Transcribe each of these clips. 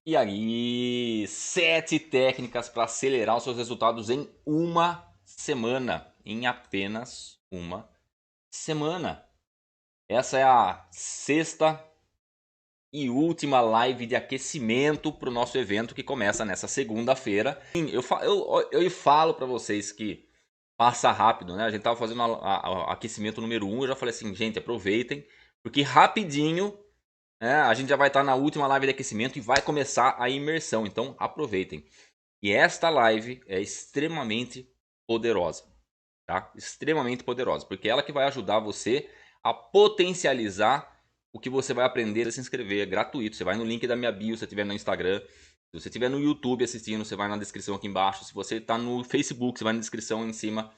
E aí, 7 técnicas para acelerar os seus resultados em uma semana. Em apenas uma semana. Essa é a sexta e última live de aquecimento para o nosso evento que começa nessa segunda-feira. Eu falo para vocês que passa rápido, né? A gente tava fazendo o aquecimento número 1, eu já falei assim, gente, aproveitem, porque rapidinho, né, a gente já vai estar na última live de aquecimento e vai começar a imersão, então aproveitem. E esta live é extremamente poderosa, tá? Extremamente poderosa, porque é ela que vai ajudar você a potencializar o que você vai aprender a se inscrever, é gratuito. Você vai no link da minha bio, se você estiver no Instagram. Se você estiver no YouTube assistindo, você vai na descrição aqui embaixo. Se você está no Facebook, você vai na descrição em cima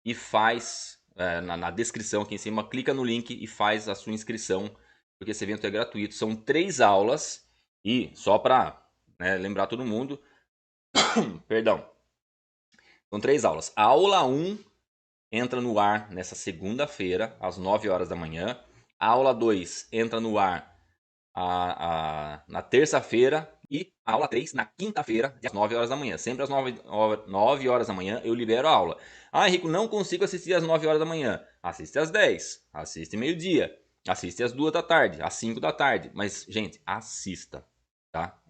e faz, na descrição aqui em cima, clica no link e faz a sua inscrição, porque esse evento é gratuito. São 3 aulas e, só para lembrar todo mundo, perdão, são 3 aulas. A aula 1 entra no ar nessa segunda-feira, às 9 horas da manhã. A aula 2 entra no ar na terça-feira e a aula 3 na quinta-feira, às 9 horas da manhã. Sempre às 9 horas da manhã eu libero a aula. Ah, Henrico, não consigo assistir às 9 horas da manhã. Assiste às 10, assiste meio-dia, assiste às 2 da tarde, às 5 da tarde. Mas, gente, assista, tá?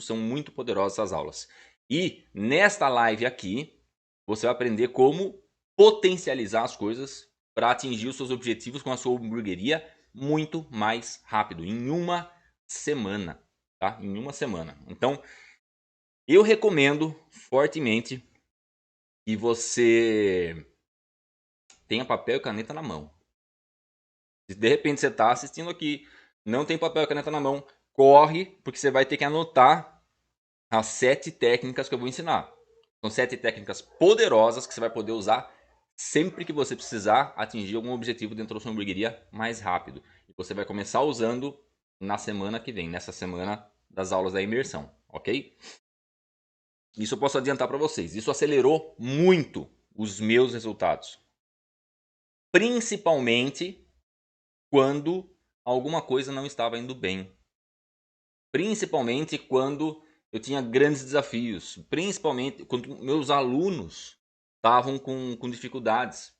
São muito poderosas essas aulas. E nesta live aqui, você vai aprender como potencializar as coisas para atingir os seus objetivos com a sua hamburgueria muito mais rápido, em uma semana, tá? Em uma semana. Então, eu recomendo fortemente que você tenha papel e caneta na mão. Se de repente você está assistindo aqui, não tem papel e caneta na mão, corre, porque você vai ter que anotar as 7 técnicas que eu vou ensinar. São 7 técnicas poderosas que você vai poder usar sempre que você precisar atingir algum objetivo dentro da sua hamburgueria mais rápido. E você vai começar usando na semana que vem, nessa semana das aulas da imersão, ok? Isso eu posso adiantar para vocês. Isso acelerou muito os meus resultados. Principalmente quando alguma coisa não estava indo bem. Principalmente quando eu tinha grandes desafios. Principalmente quando meus alunos estavam com dificuldades.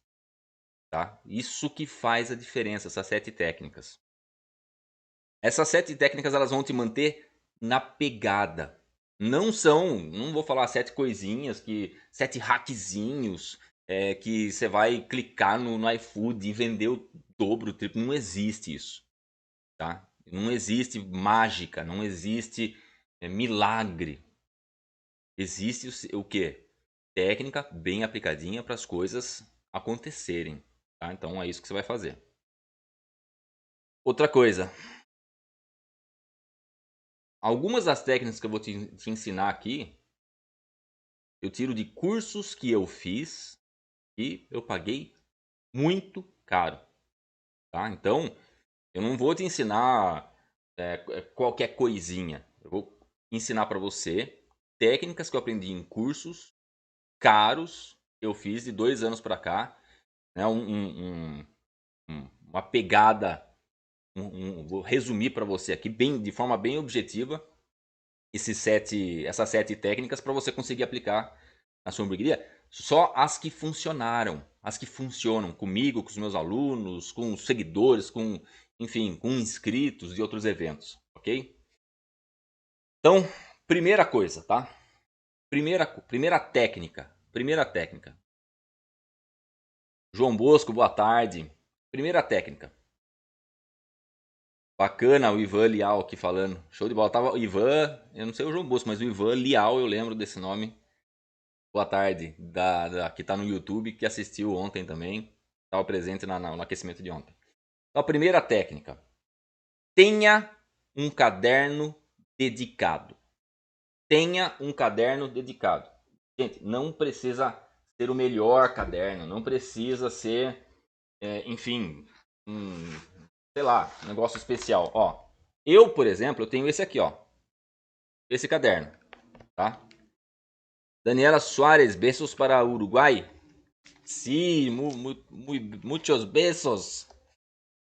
Tá? Isso que faz a diferença, essas 7 técnicas. Essas 7 técnicas elas vão te manter na pegada. Não vou falar 7 coisinhas, 7 hackzinhos, que você vai clicar no iFood e vender o dobro, o triplo. Não existe isso, tá? Não existe mágica, não existe milagre. Existe o quê? Técnica bem aplicadinha para as coisas acontecerem, tá? Então é isso que você vai fazer. Outra coisa, algumas das técnicas que eu vou te ensinar aqui, eu tiro de cursos que eu fiz e eu paguei muito caro, tá? Então, eu não vou te ensinar qualquer coisinha. Eu vou ensinar para você técnicas que eu aprendi em cursos caros que eu fiz de 2 anos para cá, né? Uma pegada, vou resumir para você aqui de forma bem objetiva essas 7 técnicas para você conseguir aplicar na sua hamburgueria. Só as que funcionaram, as que funcionam comigo, com os meus alunos, com os seguidores, enfim, com inscritos de outros eventos, ok? Então, primeira coisa, tá? Primeira técnica. João Bosco, boa tarde. Primeira técnica. Bacana, o Ivan Lial aqui falando. Show de bola. Tava o Ivan, eu não sei o João Bosco, mas o Ivan Lial eu lembro desse nome. Boa tarde, que está no YouTube, que assistiu ontem também. Estava presente no aquecimento de ontem. Então, a primeira técnica. Tenha um caderno dedicado. Tenha um caderno dedicado. Gente, não precisa ser o melhor caderno. Não precisa ser, enfim, sei lá, um negócio especial. Ó, eu, por exemplo, eu tenho esse aqui, ó. Esse caderno, tá? Daniela Soares, beijos para Uruguai. Sí, muchos besos.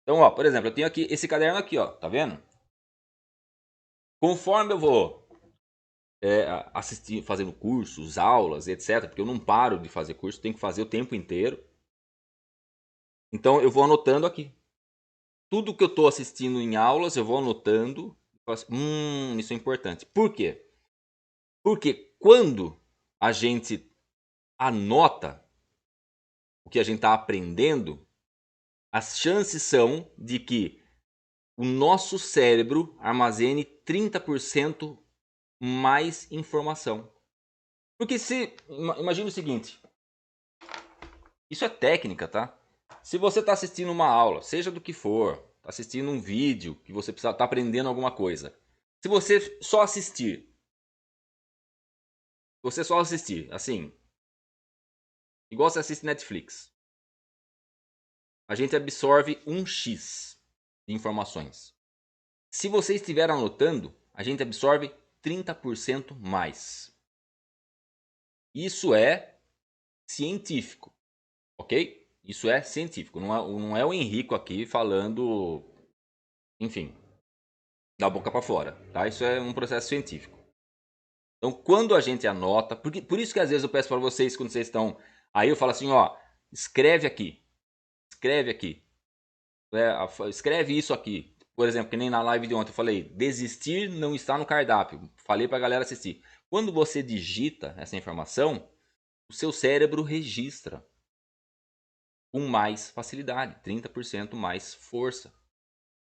Então, ó, por exemplo, eu tenho aqui esse caderno aqui, ó, tá vendo? Conforme eu vou assistir, fazendo cursos, aulas, etc. Porque eu não paro de fazer curso, tenho que fazer o tempo inteiro. Então eu vou anotando aqui. Tudo que eu estou assistindo em aulas, eu vou anotando. Isso é importante. Por quê? Porque quando a gente anota o que a gente está aprendendo, as chances são de que o nosso cérebro armazene 30% mais informação. Porque imagina o seguinte, isso é técnica, tá? Se você está assistindo uma aula, seja do que for, está assistindo um vídeo que você precisa estar aprendendo alguma coisa. Se você só assistir, assim, igual você assiste Netflix, a gente absorve 1x de informações. Se você estiver anotando, a gente absorve 30% mais. Isso é científico, ok? Isso é científico, não é o Henrico aqui falando, enfim, da boca para fora, tá? Isso é um processo científico. Então, quando a gente anota, por isso que às vezes eu peço para vocês, quando vocês estão, aí eu falo assim, ó, escreve aqui, escreve isso aqui. Por exemplo, que nem na live de ontem eu falei, desistir não está no cardápio. Falei para a galera assistir. Quando você digita essa informação, o seu cérebro registra com mais facilidade, 30% mais força,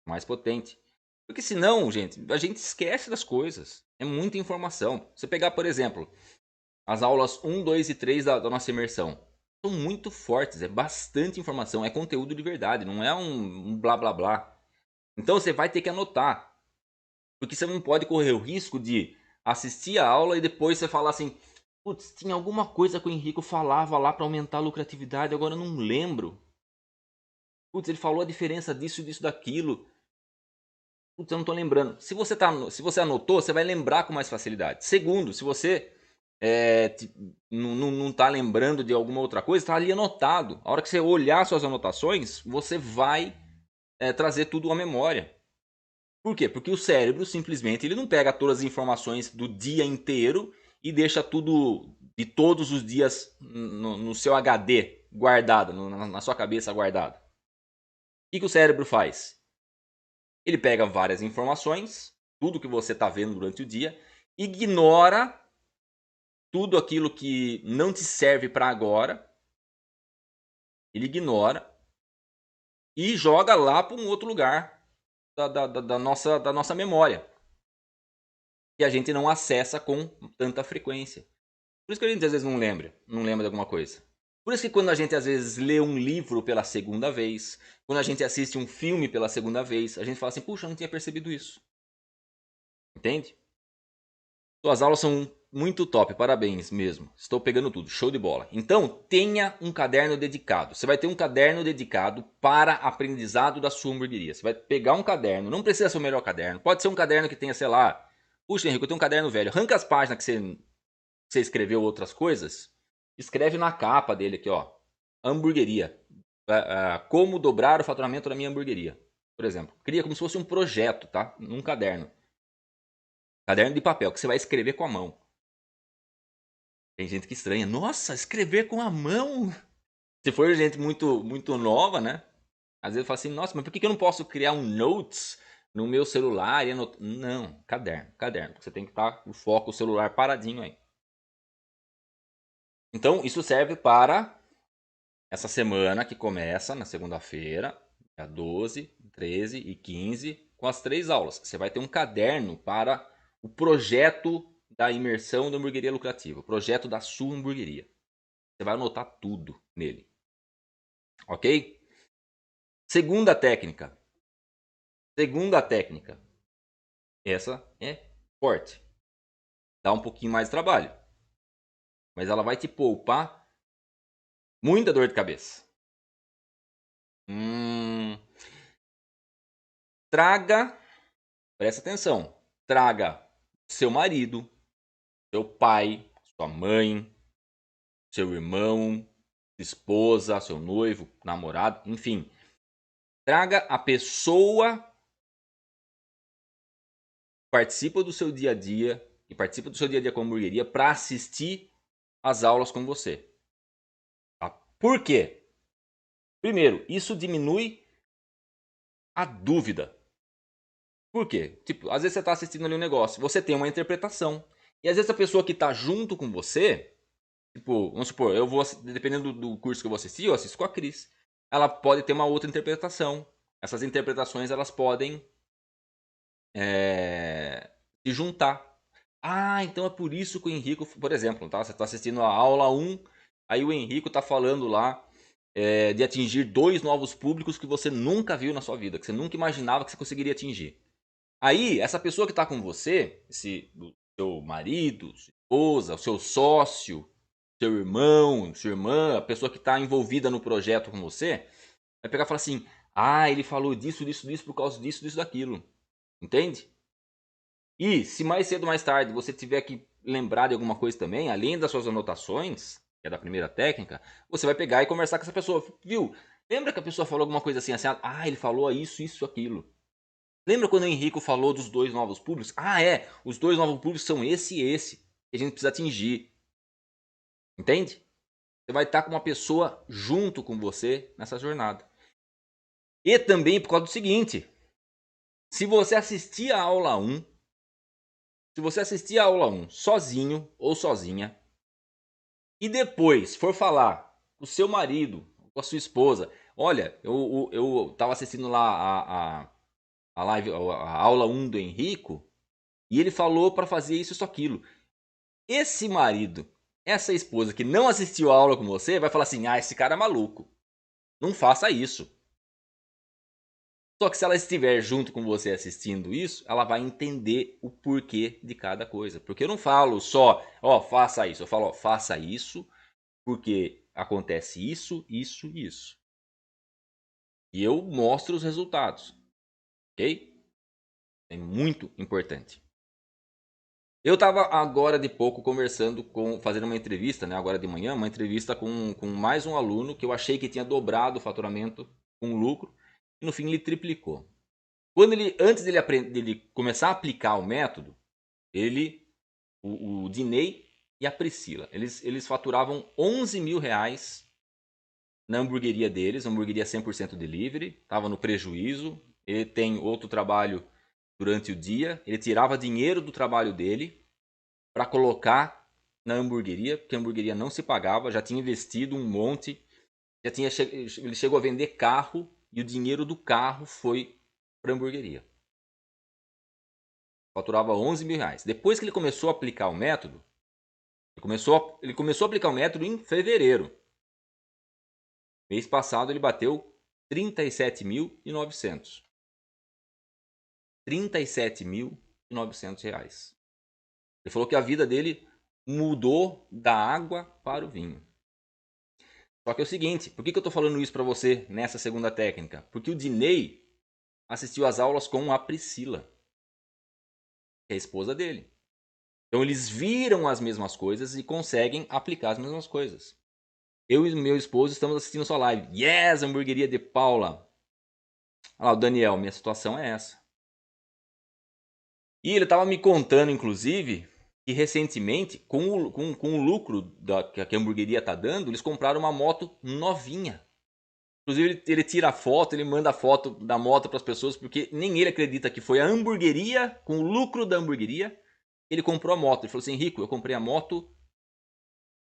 mais potente. Porque senão, gente, a gente esquece das coisas. É muita informação. Você pegar, por exemplo, as aulas 1, 2 e 3 da nossa imersão. São muito fortes, é bastante informação, é conteúdo de verdade, não é um blá blá blá. Então você vai ter que anotar. Porque você não pode correr o risco de assistir a aula e depois você falar assim, putz, tinha alguma coisa que o Henrico falava lá para aumentar a lucratividade, agora eu não lembro. Putz, ele falou a diferença disso, disso, daquilo. Putz, eu não tô lembrando. Se você anotou, você vai lembrar com mais facilidade. Segundo, se você não tá lembrando de alguma outra coisa, tá ali anotado. A hora que você olhar suas anotações, você vai trazer tudo à memória. Por quê? Porque o cérebro simplesmente ele não pega todas as informações do dia inteiro e deixa tudo de todos os dias no seu HD guardado, na sua cabeça guardado. O que o cérebro faz? Ele pega várias informações, tudo que você está vendo durante o dia, ignora tudo aquilo que não te serve para agora, ele ignora e joga lá para um outro lugar da nossa memória. Que a gente não acessa com tanta frequência. Por isso que a gente às vezes não lembra de alguma coisa. Por isso que quando a gente às vezes lê um livro pela segunda vez, quando a gente assiste um filme pela segunda vez, a gente fala assim, puxa, eu não tinha percebido isso. Entende? Suas aulas são muito top, parabéns mesmo. Estou pegando tudo, show de bola. Então, tenha um caderno dedicado. Você vai ter um caderno dedicado para aprendizado da sua hamburgueria. Você vai pegar um caderno, não precisa ser o melhor caderno. Pode ser um caderno que tenha, sei lá, puxa, Henrique, eu tenho um caderno velho. Arranca as páginas que você escreveu outras coisas. Escreve na capa dele aqui, ó. Hamburgueria. Como dobrar o faturamento da minha hamburgueria. Por exemplo. Cria como se fosse um projeto, tá? Num caderno. Caderno de papel, que você vai escrever com a mão. Tem gente que estranha. Nossa, escrever com a mão? Se for gente muito nova, né? Às vezes fala assim, nossa, mas por que eu não posso criar um notes no meu celular? Não, caderno. Você tem que estar com o foco, o celular paradinho aí. Então, isso serve para essa semana que começa na segunda-feira, dia 12, 13 e 15, com as 3 aulas. Você vai ter um caderno para o projeto da imersão da hamburgueria lucrativa, o projeto da sua hamburgueria. Você vai anotar tudo nele. Ok? Segunda técnica. Essa é forte. Dá um pouquinho mais de trabalho. Mas ela vai te poupar muita dor de cabeça. Traga, presta atenção, traga seu marido, seu pai, sua mãe, seu irmão, sua esposa, seu noivo, namorado, enfim. Traga a pessoa que participa do seu dia a dia, que participa do seu dia a dia com a hamburgueria para assistir as aulas com você. Tá? Por quê? Primeiro, isso diminui a dúvida. Por quê? Tipo, às vezes você está assistindo ali um negócio, você tem uma interpretação. E às vezes a pessoa que está junto com você, tipo, vamos supor, eu vou, dependendo do curso que eu vou assistir, eu assisto com a Cris. Ela pode ter uma outra interpretação. Essas interpretações, elas podem se juntar. Ah, então é por isso que o Henrico, por exemplo, tá? Você está assistindo a aula 1, aí o Henrico está falando lá de atingir 2 novos públicos que você nunca viu na sua vida, que você nunca imaginava que você conseguiria atingir. Aí, essa pessoa que está com você, o seu marido, sua esposa, o seu sócio, seu irmão, sua irmã, a pessoa que está envolvida no projeto com você, vai pegar e falar assim: ah, ele falou disso, disso, disso por causa disso, disso, daquilo. Entende? E se mais cedo ou mais tarde você tiver que lembrar de alguma coisa também, além das suas anotações, que é da primeira técnica, você vai pegar e conversar com essa pessoa. Viu? Lembra que a pessoa falou alguma coisa assim, assim, ah, ele falou isso, isso, aquilo. Lembra quando o Henrico falou dos 2 novos públicos? Ah, é, os 2 novos públicos são esse e esse, que a gente precisa atingir. Entende? Você vai estar com uma pessoa junto com você nessa jornada. E também por causa do seguinte, se você assistir a aula 1, se você assistir a aula 1 sozinho ou sozinha, e depois for falar com o seu marido, com a sua esposa, olha, eu tava assistindo lá a live, a aula 1 do Henrico, e ele falou para fazer isso e aquilo. Esse marido, essa esposa que não assistiu a aula com você, vai falar assim: ah, esse cara é maluco. Não faça isso. Só que se ela estiver junto com você assistindo isso, ela vai entender o porquê de cada coisa. Porque eu não falo só, ó, faça isso. Eu falo, ó, faça isso porque acontece isso, isso e isso. E eu mostro os resultados. Ok? É muito importante. Eu estava agora de pouco conversando fazendo uma entrevista, né, agora de manhã, uma entrevista com mais um aluno que eu achei que tinha dobrado o faturamento com lucro e no fim ele triplicou. Antes dele começar a aplicar o método, o Dinei e a Priscila, eles faturavam 11 mil reais na hamburgueria deles, hamburgueria 100% delivery, estava no prejuízo, ele tem outro trabalho durante o dia, ele tirava dinheiro do trabalho dele para colocar na hamburgueria, porque a hamburgueria não se pagava, já tinha investido um monte, ele chegou a vender carro e o dinheiro do carro foi para a hamburgueria. Faturava 11 mil reais. Depois que ele começou a aplicar o método, ele começou a aplicar o método em fevereiro. Mês passado ele bateu 37.900. 37.900 reais. Ele falou que a vida dele mudou da água para o vinho. Só que é o seguinte, por que eu estou falando isso para você nessa segunda técnica? Porque o Dinei assistiu às aulas com a Priscila, que é a esposa dele. Então eles viram as mesmas coisas e conseguem aplicar as mesmas coisas. Eu e meu esposo estamos assistindo sua live. Yes, hamburgueria de Paula. Olha lá, o Daniel, minha situação é essa. E ele estava me contando, inclusive, que recentemente, com o lucro que a hamburgueria está dando, eles compraram uma moto novinha. Inclusive, ele tira a foto, ele manda a foto da moto para as pessoas, porque nem ele acredita que foi a hamburgueria, com o lucro da hamburgueria, ele comprou a moto. Ele falou assim: Rico, eu comprei a moto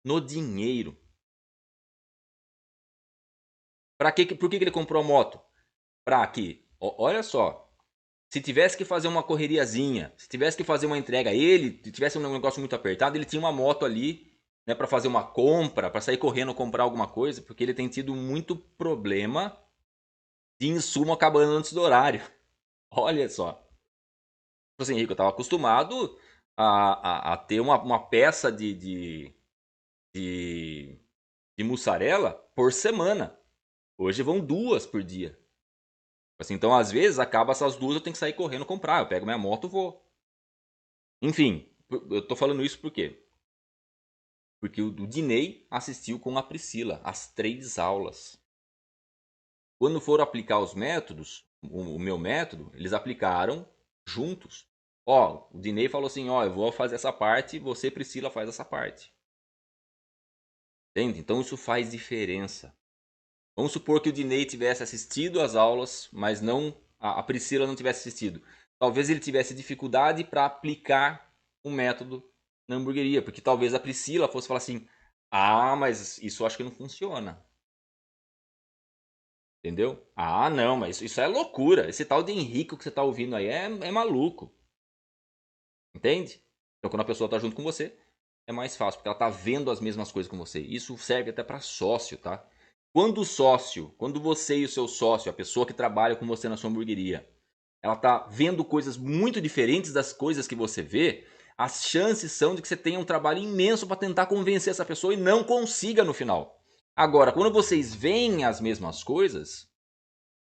no dinheiro. Por que ele comprou a moto? Para que, olha só, se tivesse que fazer uma correriazinha, se tivesse que fazer uma entrega, se tivesse um negócio muito apertado, ele tinha uma moto ali, né, para fazer uma compra, para sair correndo comprar alguma coisa, porque ele tem tido muito problema de insumo acabando antes do horário. Olha só. Tipo assim, Henrique, eu estava acostumado a ter uma peça de, de mussarela por semana. Hoje vão 2 por dia. Assim, então, às vezes, acaba essas 2, eu tenho que sair correndo comprar. Eu pego minha moto e vou. Enfim, eu tô falando isso por quê? Porque o Dinei assistiu com a Priscila as 3 aulas. Quando foram aplicar os métodos, o meu método, eles aplicaram juntos. Ó, o Dinei falou assim, ó, eu vou fazer essa parte, você, Priscila, faz essa parte. Entende? Então isso faz diferença. Vamos supor que o Dinei tivesse assistido às aulas, mas não a Priscila não tivesse assistido. Talvez ele tivesse dificuldade para aplicar o método na hamburgueria, porque talvez a Priscila fosse falar assim: "Ah, mas isso eu acho que não funciona". Entendeu? "Ah, não, mas isso é loucura. Esse tal de Henrique que você está ouvindo aí é maluco". Entende? Então quando a pessoa está junto com você, é mais fácil, porque ela está vendo as mesmas coisas com você. Isso serve até para sócio, tá? Quando o sócio, quando você e o seu sócio, a pessoa que trabalha com você na sua hamburgueria, ela tá vendo coisas muito diferentes das coisas que você vê, as chances são de que você tenha um trabalho imenso para tentar convencer essa pessoa e não consiga no final. Agora, quando vocês veem as mesmas coisas,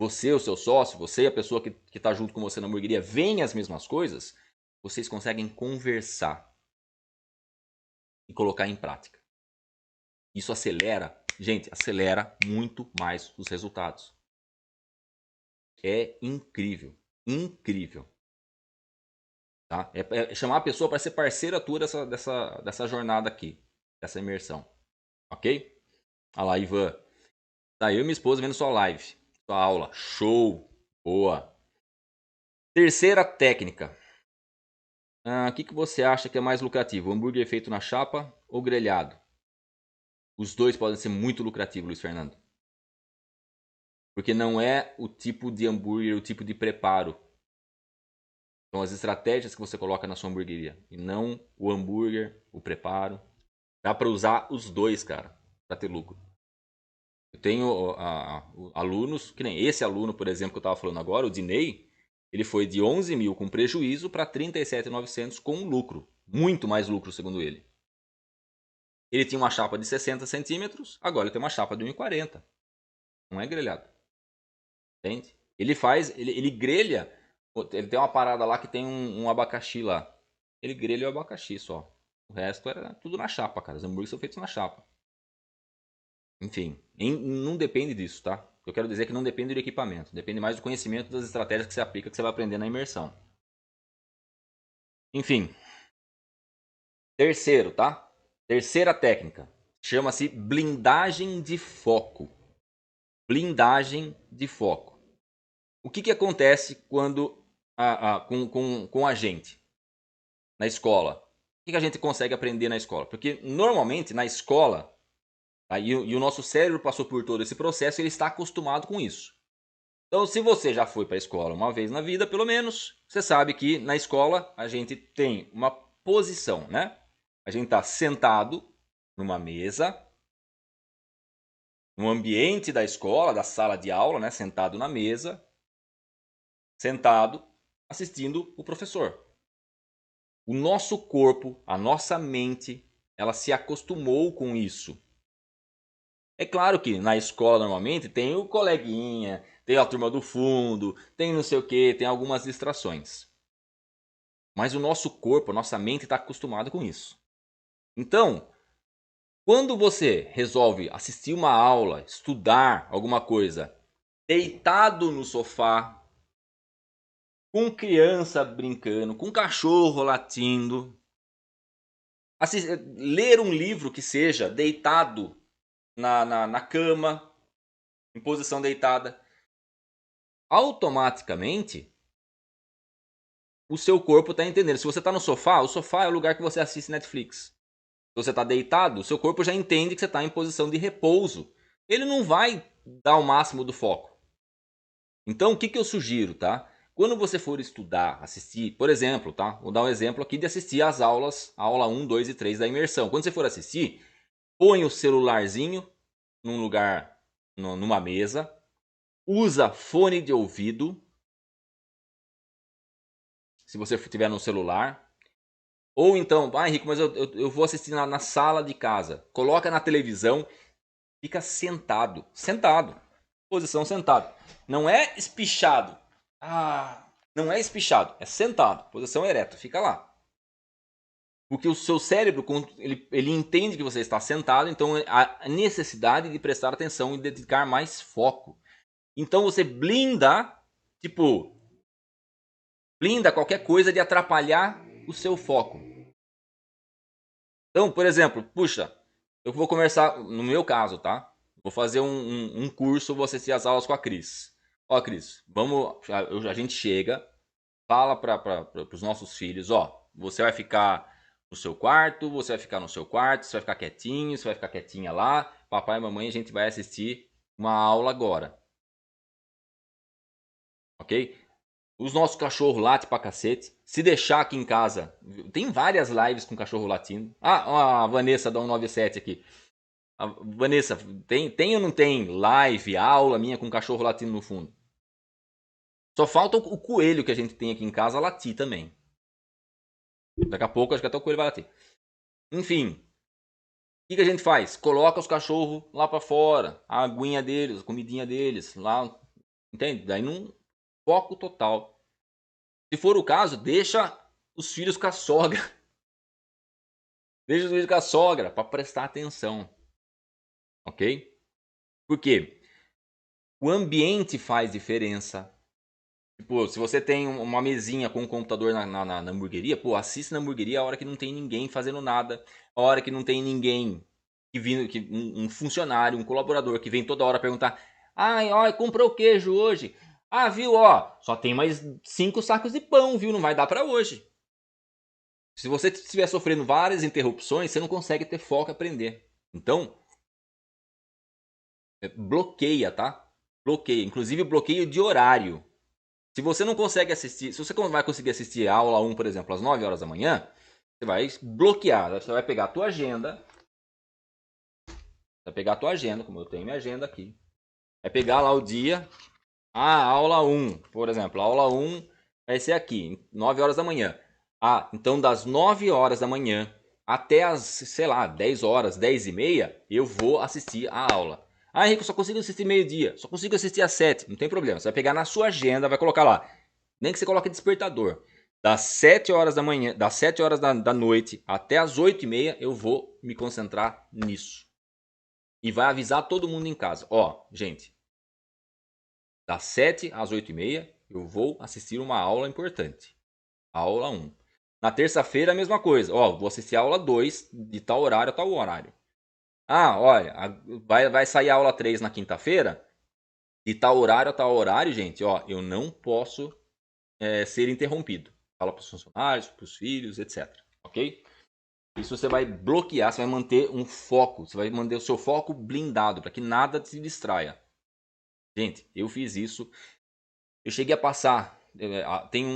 você, o seu sócio, você e a pessoa que está junto com você na hamburgueria veem as mesmas coisas, vocês conseguem conversar e colocar em prática. Isso acelera, gente, acelera muito mais os resultados. É incrível, incrível. Tá? É chamar a pessoa para ser parceira tua dessa jornada aqui, dessa imersão. Ok? Olha lá, Ivan. Tá, eu e minha esposa vendo sua live, sua aula. Show! Boa! Terceira técnica. O que você acha que é mais lucrativo? Hambúrguer feito na chapa ou grelhado? Os dois podem ser muito lucrativos, Luiz Fernando. Porque não é o tipo de hambúrguer, o tipo de preparo. São as estratégias que você coloca na sua hamburgueria. E não o hambúrguer, o preparo. Dá para usar os dois, cara, para ter lucro. Eu tenho alunos, que nem esse aluno, por exemplo, que eu estava falando agora, o Dinei, ele foi de 11 mil com prejuízo para 37.900 com lucro. Muito mais lucro, segundo ele. Ele tinha uma chapa de 60 centímetros, agora ele tem uma chapa de 1,40. Não é grelhado. Entende? Ele faz, ele grelha, ele tem uma parada lá que tem um abacaxi lá. Ele grelha o abacaxi só. O resto era tudo na chapa, cara. Os hambúrgueres são feitos na chapa. Enfim, não depende disso, tá? Eu quero dizer que não depende do equipamento. Depende mais do conhecimento das estratégias que você aplica, que você vai aprender na imersão. Enfim. Terceiro, tá? Terceira técnica. Chama-se blindagem de foco. Blindagem de foco. O que acontece quando com a gente na escola? O que a gente consegue aprender na escola? Porque normalmente na escola, tá? E o nosso cérebro passou por todo esse processo, ele está acostumado com isso. Então, se você já foi para a escola uma vez na vida, pelo menos, você sabe que na escola a gente tem uma posição, né? A gente está sentado numa mesa, no ambiente da escola, da sala de aula, né? Sentado na mesa, sentado, assistindo o professor. O nosso corpo, a nossa mente, ela se acostumou com isso. É claro que na escola normalmente tem o coleguinha, tem a turma do fundo, tem não sei o que, tem algumas distrações. Mas o nosso corpo, a nossa mente está acostumado com isso. Então, quando você resolve assistir uma aula, estudar alguma coisa, deitado no sofá, com criança brincando, com cachorro latindo, ler um livro que seja deitado na cama, em posição deitada, automaticamente o seu corpo está entendendo. Se você está no sofá, o sofá é o lugar que você assiste Netflix. Se você está deitado, o seu corpo já entende que você está em posição de repouso. Ele não vai dar o máximo do foco. Então, o que eu sugiro, tá? Quando você for estudar, assistir, por exemplo, tá? Vou dar um exemplo aqui de assistir às aulas, a aula 1, 2 e 3 da imersão. Quando você for assistir, põe o celularzinho num lugar, numa mesa, usa fone de ouvido, se você estiver no celular. Ou então, Henrique, mas eu vou assistir na sala de casa. Coloca na televisão, fica sentado. Sentado. Posição sentado. Não é espichado. Não é espichado, é sentado. Posição ereta, fica lá. Porque o seu cérebro, ele entende que você está sentado, então há necessidade de prestar atenção e dedicar mais foco. Então você blinda, tipo, Blinda qualquer coisa de atrapalhar o seu foco. Então, por exemplo, puxa, eu vou conversar, no meu caso, tá? Vou fazer um curso, vou assistir as aulas com a Cris. Ó, Cris, vamos, a gente chega, fala para os nossos filhos, ó, você vai ficar no seu quarto, você vai ficar no seu quarto, você vai ficar quietinho, você vai ficar quietinha lá, papai e mamãe, a gente vai assistir uma aula agora. Ok? Os nossos cachorros latem pra cacete. Se deixar aqui em casa, tem várias lives com cachorro latindo. Ah, a Vanessa da 197 aqui. A Vanessa, tem ou não tem live, aula minha com cachorro latindo no fundo? Só falta o coelho que a gente tem aqui em casa latir também. Daqui a pouco acho que até o coelho vai latir. Enfim, o que a gente faz? Coloca os cachorros lá pra fora, a aguinha deles, a comidinha deles, lá, entende? Daí num foco total. Se for o caso, deixa os filhos com a sogra. Deixa os filhos com a sogra para prestar atenção. Ok? Por quê? O ambiente faz diferença. Tipo, se você tem uma mesinha com um computador na hamburgueria, pô, assiste na hamburgueria a hora que não tem ninguém fazendo nada, a hora que não tem ninguém um funcionário, um colaborador que vem toda hora perguntar: ai, ó, comprou queijo hoje? Ah, viu, ó, só tem mais 5 sacos de pão, viu? Não vai dar para hoje. Se você estiver sofrendo várias interrupções, você não consegue ter foco e aprender. Então, bloqueia, tá? Bloqueia. Inclusive, bloqueio de horário. Se você não consegue assistir, se você vai conseguir assistir a aula 1, por exemplo, às 9 horas da manhã, você vai bloquear. Você vai pegar a tua agenda. Vai pegar a tua agenda, como eu tenho minha agenda aqui. Vai pegar lá o dia. Ah, aula 1, por exemplo. A aula 1 vai ser aqui, 9 horas da manhã. Ah, então das 9 horas da manhã até as, sei lá, 10 horas, 10 e meia, eu vou assistir a aula. Ah, Henrique, eu só consigo assistir meio-dia, só consigo assistir às 7. Não tem problema, você vai pegar na sua agenda, vai colocar lá. Nem que você coloque despertador. Das 7 horas da manhã, das 7 horas da noite até as 8 e meia, eu vou me concentrar nisso. E vai avisar todo mundo em casa. Ó, gente, das 7 às 8 e meia, eu vou assistir uma aula importante. Aula 1. Na terça-feira, a mesma coisa. Ó, vou assistir a aula 2, de tal horário a tal horário. Ah, olha, vai sair a aula 3 na quinta-feira, de tal horário a tal horário, gente. Ó, eu não posso ser interrompido. Fala para os funcionários, para os filhos, etc. Ok? Isso você vai bloquear, você vai manter um foco. Você vai manter o seu foco blindado, para que nada te distraia. Gente, eu fiz isso. Eu cheguei a passar. Tem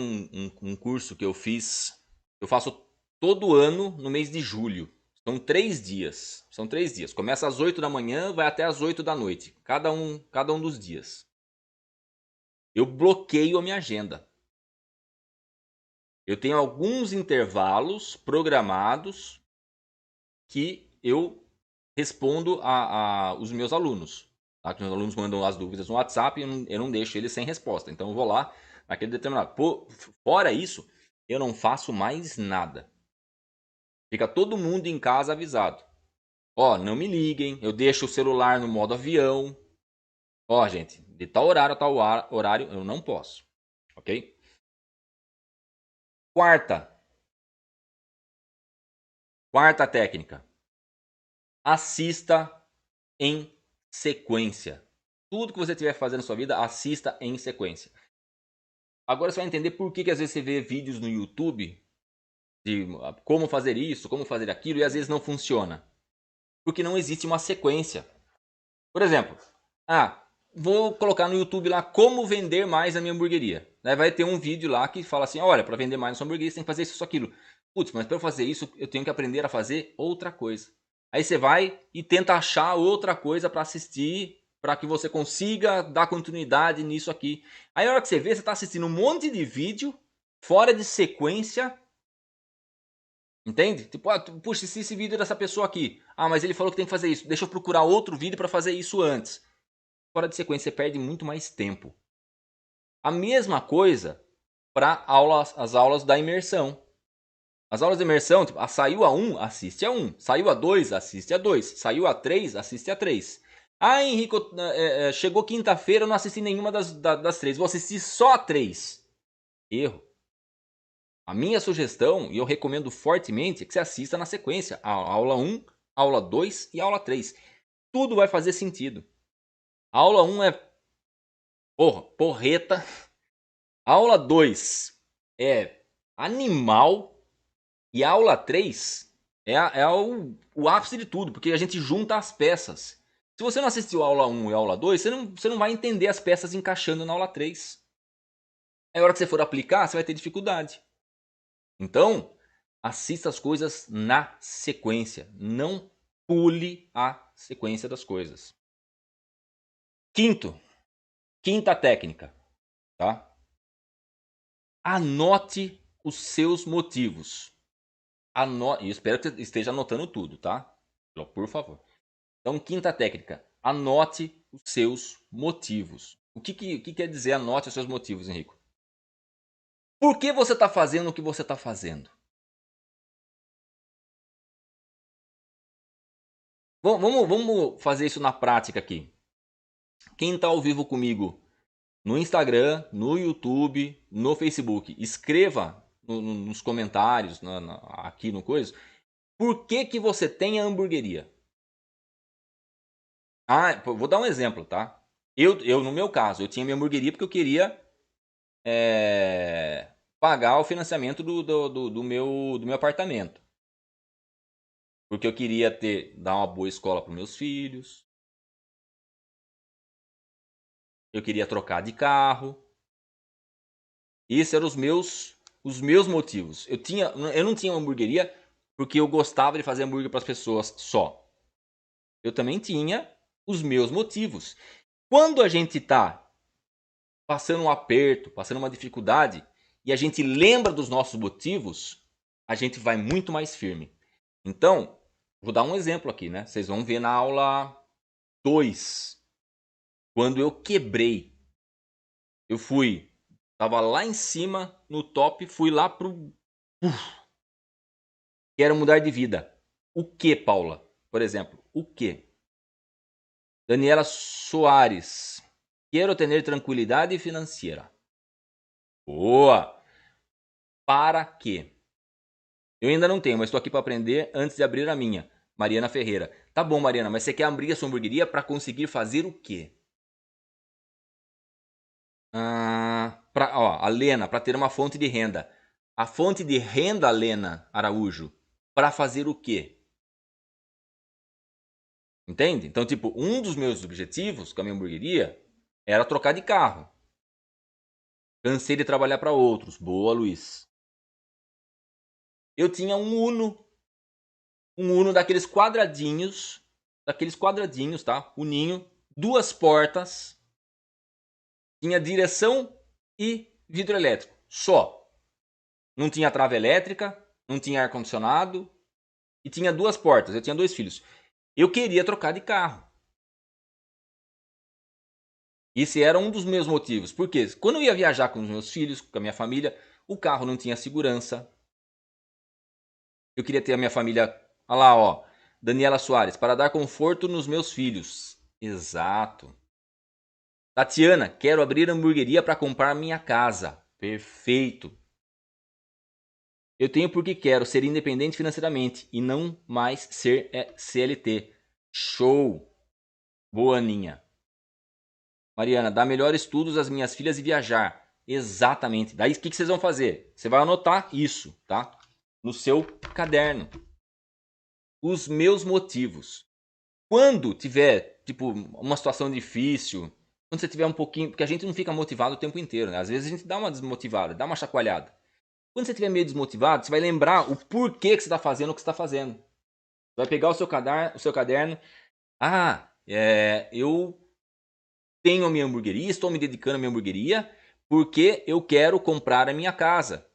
um curso que eu fiz. Eu faço todo ano no mês de julho. São 3 dias. São 3 dias. Começa às 8 da manhã, vai até às 8 da noite. Cada um dos dias. Eu bloqueio a minha agenda. Eu tenho alguns intervalos programados que eu respondo a os meus alunos. Tá? Que os alunos mandam as dúvidas no WhatsApp e eu não deixo eles sem resposta. Então eu vou lá naquele determinado. Fora isso, eu não faço mais nada. Fica todo mundo em casa avisado. Ó, não me liguem, eu deixo o celular no modo avião. Ó, gente, de tal horário a tal horário eu não posso. Ok? Quarta técnica. Assista em sequência. Tudo que você estiver fazendo na sua vida, assista em sequência. Agora você vai entender por que às vezes você vê vídeos no YouTube de como fazer isso, como fazer aquilo, e às vezes não funciona. Porque não existe uma sequência. Por exemplo, vou colocar no YouTube lá como vender mais a minha hamburgueria. Daí vai ter um vídeo lá que fala assim, olha, para vender mais a sua hamburgueria você tem que fazer isso, aquilo. Putz, mas para eu fazer isso eu tenho que aprender a fazer outra coisa. Aí você vai e tenta achar outra coisa para assistir, para que você consiga dar continuidade nisso aqui. Aí na hora que você vê, você está assistindo um monte de vídeo fora de sequência. Entende? Tipo, puxa, esse vídeo é dessa pessoa aqui. Ah, mas ele falou que tem que fazer isso. Deixa eu procurar outro vídeo para fazer isso antes. Fora de sequência, você perde muito mais tempo. A mesma coisa para as aulas da imersão. As aulas de imersão, tipo, saiu a 1, assiste a 1. Saiu a 2, assiste a 2. Saiu a 3, assiste a 3. Ah, Henrique, chegou quinta-feira, eu não assisti nenhuma das 3. Vou assistir só a 3. Erro. A minha sugestão, e eu recomendo fortemente, é que você assista na sequência. A aula 1, aula 2 e aula 3. Tudo vai fazer sentido. A aula 1 é porreta. A aula 2 é animal. E a aula 3 é o ápice de tudo, porque a gente junta as peças. Se você não assistiu a aula 1 e a aula 2, você não vai entender as peças encaixando na aula 3. Aí a hora que você for aplicar, você vai ter dificuldade. Então, assista as coisas na sequência. Não pule a sequência das coisas. Quinta técnica, tá? Anote os seus motivos. E espero que você esteja anotando tudo, tá? Por favor. Então, quinta técnica. Anote os seus motivos. O que quer dizer anote os seus motivos, Henrico? Por que você está fazendo o que você está fazendo? Vamos fazer isso na prática aqui. Quem está ao vivo comigo no Instagram, no YouTube, no Facebook, escreva nos comentários, aqui no coisa, por que você tem a hamburgueria? Ah, vou dar um exemplo, tá? No meu caso, eu tinha minha hamburgueria porque eu queria pagar o financiamento do meu apartamento. Porque eu queria dar uma boa escola para meus filhos. Eu queria trocar de carro. Esses eram os meus motivos. Eu não tinha uma hamburgueria porque eu gostava de fazer hambúrguer para as pessoas só. Eu também tinha os meus motivos. Quando a gente está passando um aperto, passando uma dificuldade, e a gente lembra dos nossos motivos, a gente vai muito mais firme. Então, vou dar um exemplo aqui, né? Vocês vão ver na aula 2. Quando eu quebrei, eu tava lá em cima, no top, fui lá pro... Quero mudar de vida. O que, Paula? Por exemplo, o que? Daniela Soares. Quero ter tranquilidade financeira. Boa! Para quê? Eu ainda não tenho, mas estou aqui para aprender antes de abrir a minha. Mariana Ferreira. Tá bom, Mariana, mas você quer abrir a sua hamburgueria para conseguir fazer o quê? A Lena, para ter uma fonte de renda. A fonte de renda, Lena Araújo, para fazer o quê? Entende? Então, tipo, um dos meus objetivos com a minha hamburgueria era trocar de carro. Cansei de trabalhar para outros. Boa, Luiz. Eu tinha um Uno daqueles quadradinhos, tá? Uninho, 2 portas, tinha direção e vidro elétrico, só. Não tinha trava elétrica, não tinha ar-condicionado e tinha 2 portas. Eu tinha 2 filhos. Eu queria trocar de carro. Esse era um dos meus motivos. Porque quando eu ia viajar com os meus filhos, com a minha família, o carro não tinha segurança. Eu queria ter a minha família... Olha lá, ó. Daniela Soares, para dar conforto nos meus filhos. Exato. Tatiana, quero abrir hamburgueria para comprar minha casa. Perfeito. Eu tenho porque quero ser independente financeiramente e não mais ser CLT. Show. Boa, Aninha. Mariana, dar melhores estudos às minhas filhas e viajar. Exatamente. Daí o que vocês vão fazer? Você vai anotar isso, tá? No seu caderno. Os meus motivos. Quando tiver, tipo, uma situação difícil, quando você tiver um pouquinho... Porque a gente não fica motivado o tempo inteiro, né? Às vezes a gente dá uma desmotivada, dá uma chacoalhada. Quando você estiver meio desmotivado, você vai lembrar o porquê que você está fazendo o que você está fazendo. Você vai pegar o seu caderno. Eu tenho a minha hamburgueria, estou me dedicando à minha hamburgueria porque eu quero comprar a minha casa.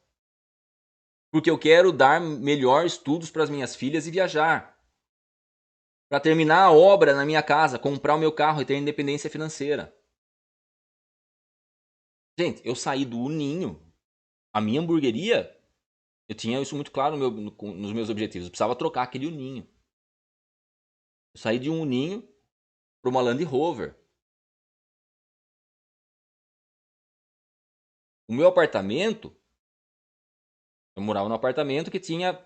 Porque eu quero dar melhor estudos para as minhas filhas e viajar. Para terminar a obra na minha casa, comprar o meu carro e ter independência financeira. Gente, eu saí do Uninho. A minha hamburgueria, eu tinha isso muito claro nos meus objetivos. Eu precisava trocar aquele Uninho. Eu saí de um Uninho para uma Land Rover. O meu apartamento Eu morava num apartamento que tinha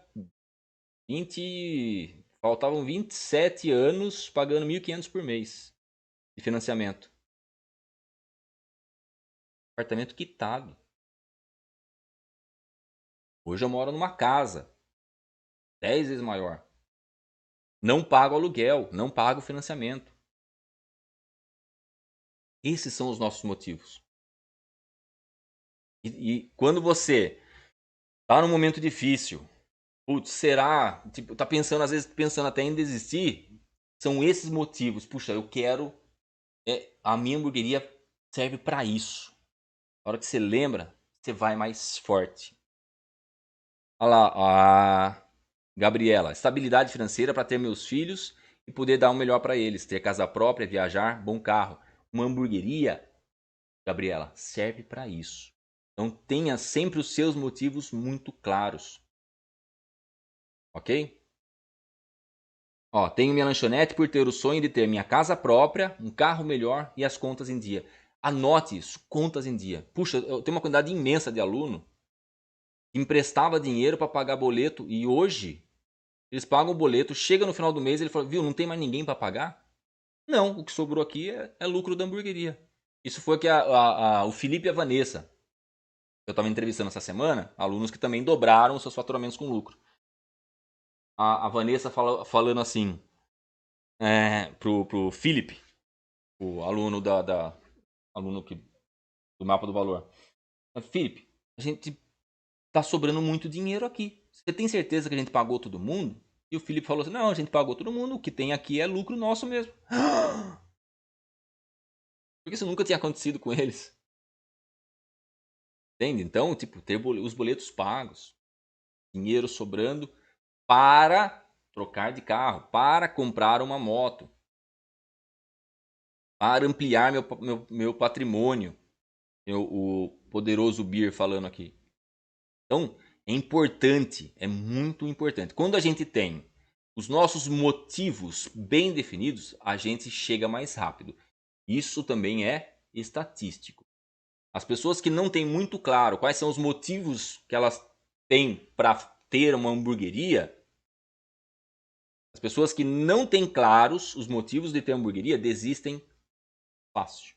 20... Faltavam 27 anos pagando 1.500 por mês de financiamento. Apartamento quitado. Hoje eu moro numa casa 10 vezes maior. Não pago aluguel, não pago financiamento. Esses são os nossos motivos. E quando você tá num momento difícil, putz, será? Tipo, tá pensando, às vezes pensando até em desistir, são esses motivos. Puxa, eu quero. A minha hamburgueria serve para isso. Na hora que você lembra, você vai mais forte. Olha lá, a Gabriela. Estabilidade financeira para ter meus filhos e poder dar o melhor para eles. Ter casa própria, viajar, bom carro. Uma hamburgueria, Gabriela, serve para isso. Então tenha sempre os seus motivos muito claros. Ok? Ó, tenho minha lanchonete por ter o sonho de ter minha casa própria, um carro melhor e as contas em dia. Anote isso, contas em dia. Puxa, eu tenho uma quantidade imensa de aluno que emprestava dinheiro para pagar boleto e hoje eles pagam o boleto, chega no final do mês e ele fala, viu, não tem mais ninguém para pagar? Não, o que sobrou aqui é lucro da hamburgueria. Isso foi que o Felipe e a Vanessa, eu estava entrevistando essa semana, alunos que também dobraram seus faturamentos com lucro. A Vanessa falando assim, pro Felipe, o aluno aluno do mapa do valor. Felipe, a gente tá sobrando muito dinheiro aqui. Você tem certeza que a gente pagou todo mundo? E o Felipe falou assim, não, a gente pagou todo mundo, o que tem aqui é lucro nosso mesmo. Porque isso nunca tinha acontecido com eles. Entende? Então, tipo, ter os boletos pagos, dinheiro sobrando para trocar de carro, para comprar uma moto, para ampliar meu patrimônio. O poderoso Beer falando aqui. Então, é importante, é muito importante. Quando a gente tem os nossos motivos bem definidos, a gente chega mais rápido. Isso também é estatístico. As pessoas que não têm muito claro quais são os motivos que elas têm para ter uma hamburgueria, as pessoas que não têm claros os motivos de ter hamburgueria desistem fácil.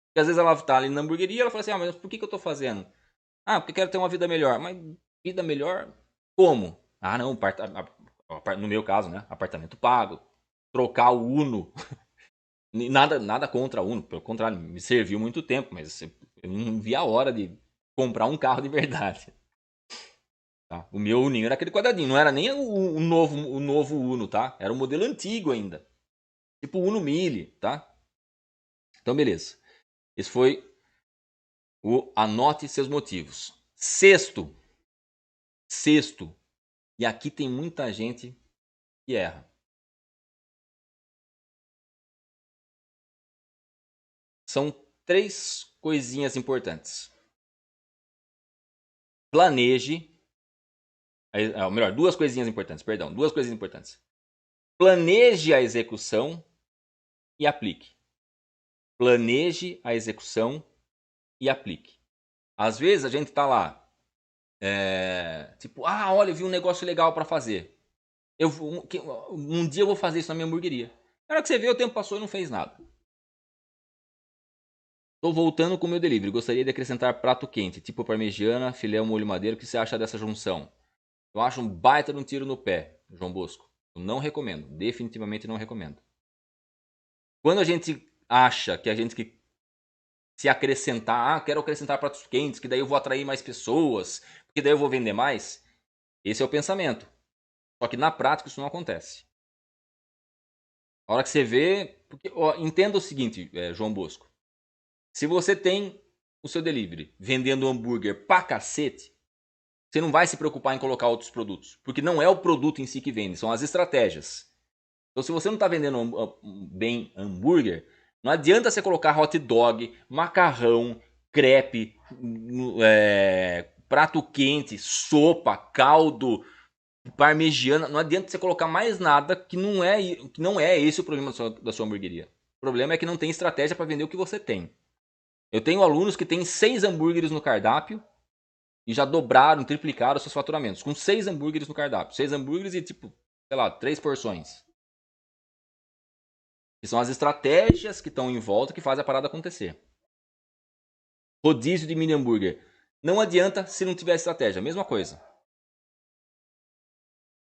Porque às vezes ela está ali na hamburgueria e ela fala assim, mas por que eu estou fazendo? Ah, porque quero ter uma vida melhor. Mas vida melhor como? Ah, não, no meu caso, né? Apartamento pago. Trocar o Uno. Nada contra o Uno, pelo contrário, me serviu muito tempo, mas eu não vi a hora de comprar um carro de verdade. Tá? O meu Uninho era aquele quadradinho, não era nem o novo Uno, tá? Era o modelo antigo ainda. Tipo o Uno Mille, tá? Então, beleza. Esse foi o anote seus motivos. Sexto, e aqui tem muita gente que erra. São 3 coisinhas importantes. Planeje, ou melhor, 2 coisinhas importantes, perdão, 2 coisinhas importantes. Planeje a execução e aplique. Planeje a execução e aplique. Às vezes a gente tá lá, tipo, olha, eu vi um negócio legal para fazer. Um dia eu vou fazer isso na minha hamburgueria. Na hora que você vê, o tempo passou e não fez nada. Tô voltando com o meu delivery. Gostaria de acrescentar prato quente, tipo parmegiana, filé ao molho madeiro. O que você acha dessa junção? Eu acho um baita de um tiro no pé, João Bosco. Eu não recomendo. Definitivamente não recomendo. Quando a gente acha que a gente que se acrescentar, quero acrescentar pratos quentes, que daí eu vou atrair mais pessoas, que daí eu vou vender mais. Esse é o pensamento. Só que na prática isso não acontece. A hora que você vê... Porque, entenda o seguinte, João Bosco. Se você tem o seu delivery vendendo hambúrguer pra cacete, você não vai se preocupar em colocar outros produtos. Porque não é o produto em si que vende, são as estratégias. Então, se você não está vendendo bem hambúrguer, não adianta você colocar hot dog, macarrão, crepe, prato quente, sopa, caldo, parmegiana. Não adianta você colocar mais nada que não é esse o problema da sua hamburgueria. O problema é que não tem estratégia para vender o que você tem. Eu tenho alunos que têm 6 hambúrgueres no cardápio e já dobraram, triplicaram seus faturamentos. Com 6 hambúrgueres no cardápio. 6 hambúrgueres e tipo, sei lá, 3 porções. Que são as estratégias que estão em volta que fazem a parada acontecer. Rodízio de mini hambúrguer. Não adianta se não tiver estratégia. Mesma coisa.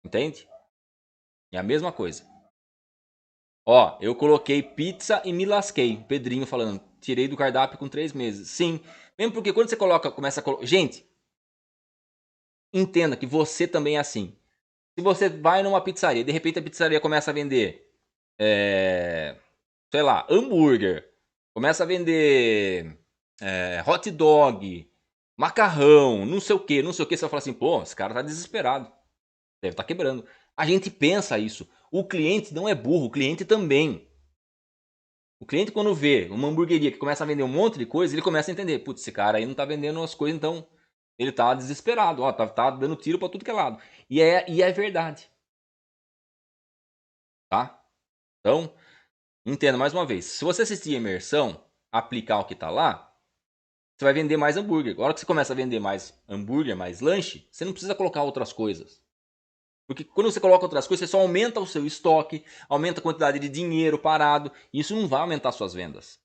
Entende? É a mesma coisa. Ó, eu coloquei pizza e me lasquei. Pedrinho falando, tirei do cardápio com 3 meses. Sim, mesmo porque quando você começa a colocar... Gente, entenda que você também é assim. Se você vai numa pizzaria e de repente a pizzaria começa a vender, sei lá, hambúrguer, começa a vender hot dog, macarrão, não sei o que, você vai falar assim, pô, esse cara tá desesperado, deve estar quebrando. A gente pensa isso. O cliente não é burro, o cliente também. O cliente, quando vê uma hamburgueria que começa a vender um monte de coisa, ele começa a entender, putz, esse cara aí não tá vendendo as coisas, então ele tá desesperado, ó, tá dando tiro pra tudo que é lado. E é verdade. Tá? Então, entenda mais uma vez, se você assistir a imersão, aplicar o que tá lá, você vai vender mais hambúrguer. Agora que você começa a vender mais hambúrguer, mais lanche, você não precisa colocar outras coisas. Porque quando você coloca outras coisas, você só aumenta o seu estoque, aumenta a quantidade de dinheiro parado, e isso não vai aumentar suas vendas.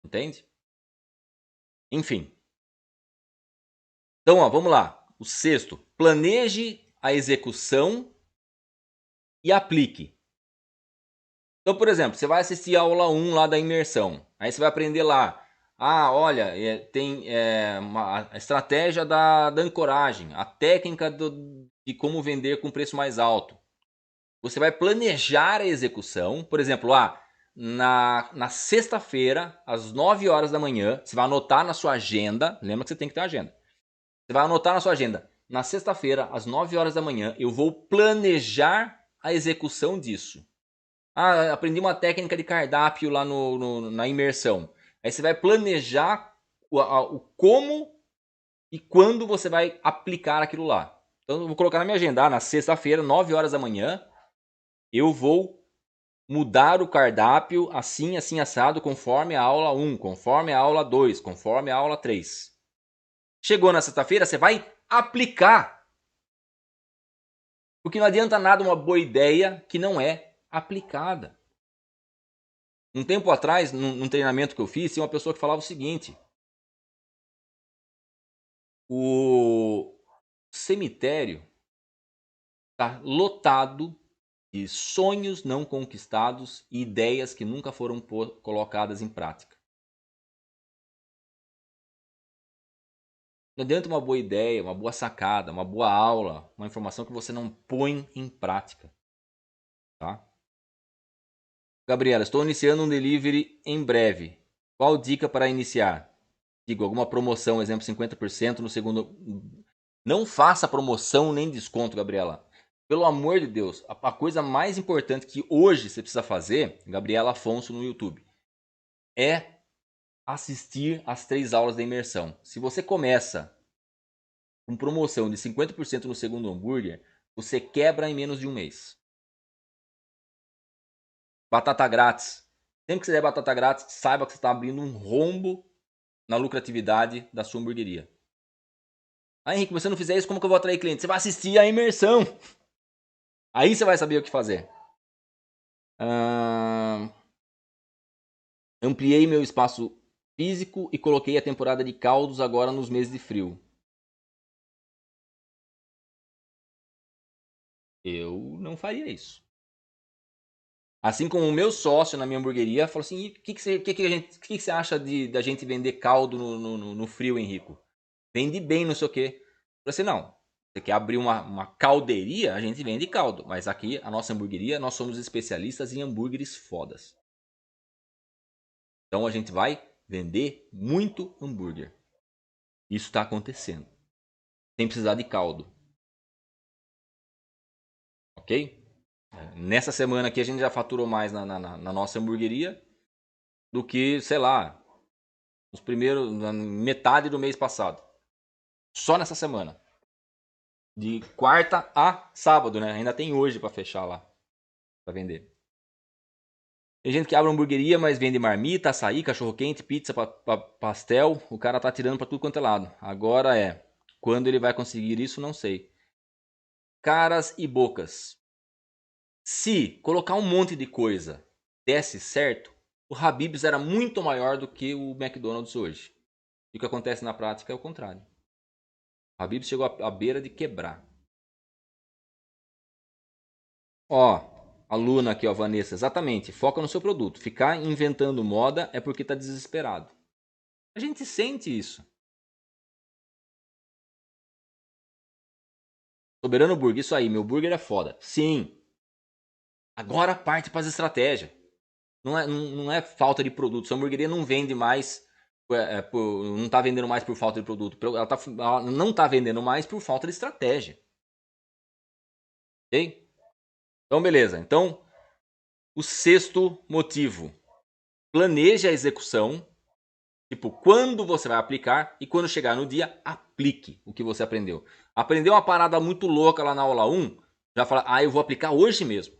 Entende? Enfim. Então, ó, vamos lá. O sexto, planeje a execução e aplique. Então, por exemplo, você vai assistir a aula 1 lá da imersão. Aí você vai aprender lá. Ah, olha, tem a estratégia da ancoragem, a técnica de como vender com preço mais alto. Você vai planejar a execução. Por exemplo, na sexta-feira, às 9 horas da manhã, você vai anotar na sua agenda. Lembra que você tem que ter agenda. Você vai anotar na sua agenda. Na sexta-feira, às 9 horas da manhã, eu vou planejar a execução disso. Ah, aprendi uma técnica de cardápio lá na imersão. Aí você vai planejar o como e quando você vai aplicar aquilo lá. Então eu vou colocar na minha agenda, na sexta-feira, 9 horas da manhã, eu vou mudar o cardápio assim, assim, assado, conforme a aula 1, conforme a aula 2, conforme a aula 3. Chegou na sexta-feira, você vai aplicar. Porque não adianta nada uma boa ideia que não é aplicada. Um tempo atrás, num treinamento que eu fiz, tinha uma pessoa que falava o seguinte: o cemitério está lotado de sonhos não conquistados e ideias que nunca foram colocadas em prática. Não adianta uma boa ideia, uma boa sacada, uma boa aula, uma informação que você não põe em prática. Tá? Gabriela, estou iniciando um delivery em breve. Qual dica para iniciar? Digo, alguma promoção, exemplo 50% no segundo. Não faça promoção nem desconto, Gabriela. Pelo amor de Deus, a coisa mais importante que hoje você precisa fazer, Gabriela Afonso no YouTube, é assistir as 3 aulas da imersão. Se você começa com promoção de 50% no segundo hambúrguer, você quebra em menos de um mês. Batata grátis. Sempre que você der batata grátis, saiba que você está abrindo um rombo na lucratividade da sua hamburgueria. Ah, Henrique, se você não fizer isso, como que eu vou atrair cliente? Você vai assistir a imersão. Aí você vai saber o que fazer. Ampliei meu espaço físico e coloquei a temporada de caldos agora nos meses de frio. Eu não faria isso. Assim como o meu sócio na minha hamburgueria falou assim: o que você acha da gente vender caldo no frio, Henrico? Vende bem, não sei o quê. Eu falei assim: não, você quer abrir uma calderia? A gente vende caldo. Mas aqui, a nossa hamburgueria, nós somos especialistas em hambúrgueres fodas. Então a gente vai vender muito hambúrguer. Isso está acontecendo. Sem precisar de caldo. Ok? Nessa semana aqui a gente já faturou mais na nossa hamburgueria do que, sei lá, na metade do mês passado. Só nessa semana. De quarta a sábado, né? Ainda tem hoje para fechar lá. Para vender. Tem gente que abre hamburgueria, mas vende marmita, açaí, cachorro quente, pizza, pastel. O cara tá tirando para tudo quanto é lado. Agora Quando ele vai conseguir isso, não sei. Caras e bocas. Se colocar um monte de coisa desse certo, o Habib's era muito maior do que o McDonald's hoje. E o que acontece na prática é o contrário. O Habib's chegou à beira de quebrar. Ó, aluna aqui, ó, Vanessa, exatamente. Foca no seu produto. Ficar inventando moda é porque tá desesperado. A gente sente isso. Soberano Burger, isso aí, meu burger é foda. Sim. Agora parte para as estratégias. Não é falta de produto. Sua hamburgueria não vende mais. Não está vendendo mais por falta de produto. Ela não está vendendo mais por falta de estratégia. Ok? Então, beleza. Então, o sexto motivo. Planeje a execução. Tipo, quando você vai aplicar e quando chegar no dia, aplique o que você aprendeu. Aprendeu uma parada muito louca lá na aula 1, já fala, eu vou aplicar hoje mesmo.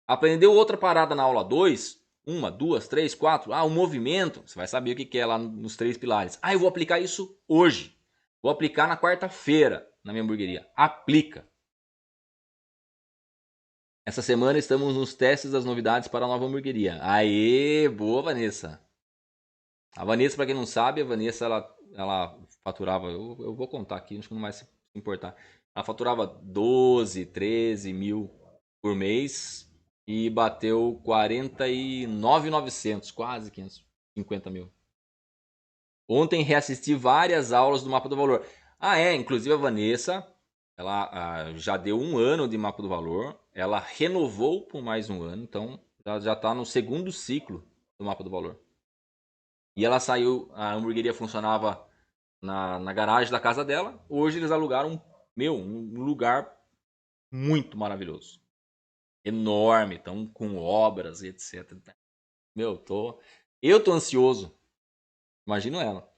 Aprendeu outra parada na aula 2, uma, duas, três, quatro, o movimento, você vai saber o que é lá nos 3 pilares. Eu vou aplicar isso hoje. Vou aplicar na quarta-feira na minha hamburgueria. Aplica. Essa semana estamos nos testes das novidades para a nova hamburgueria. Aê, boa, Vanessa. A Vanessa, para quem não sabe, a Vanessa ela faturava, eu vou contar aqui, acho que não vai se importar. Ela faturava 12, 13 mil por mês e bateu 49.900, quase 550 mil. Ontem reassisti várias aulas do Mapa do Valor. Inclusive a Vanessa, ela já deu 1 ano de Mapa do Valor, ela renovou por mais 1 ano, então já está no segundo ciclo do Mapa do Valor. E ela saiu, a hamburgueria funcionava na garagem da casa dela. Hoje eles alugaram um lugar muito maravilhoso. Enorme, estão com obras e etc. Eu tô ansioso. Imagino ela.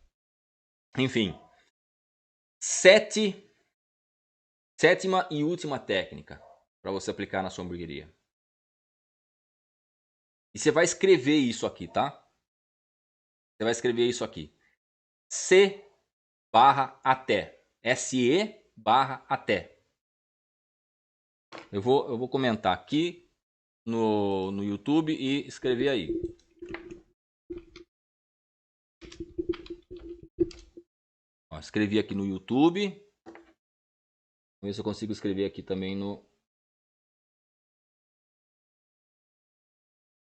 Enfim. Sétima e última técnica para você aplicar na sua hamburgueria. E você vai escrever isso aqui, tá? Você vai escrever isso aqui. C/até. SE/até. Eu vou comentar aqui no YouTube e escrever aí. Ó, escrevi aqui no YouTube. Vamos ver se eu consigo escrever aqui também no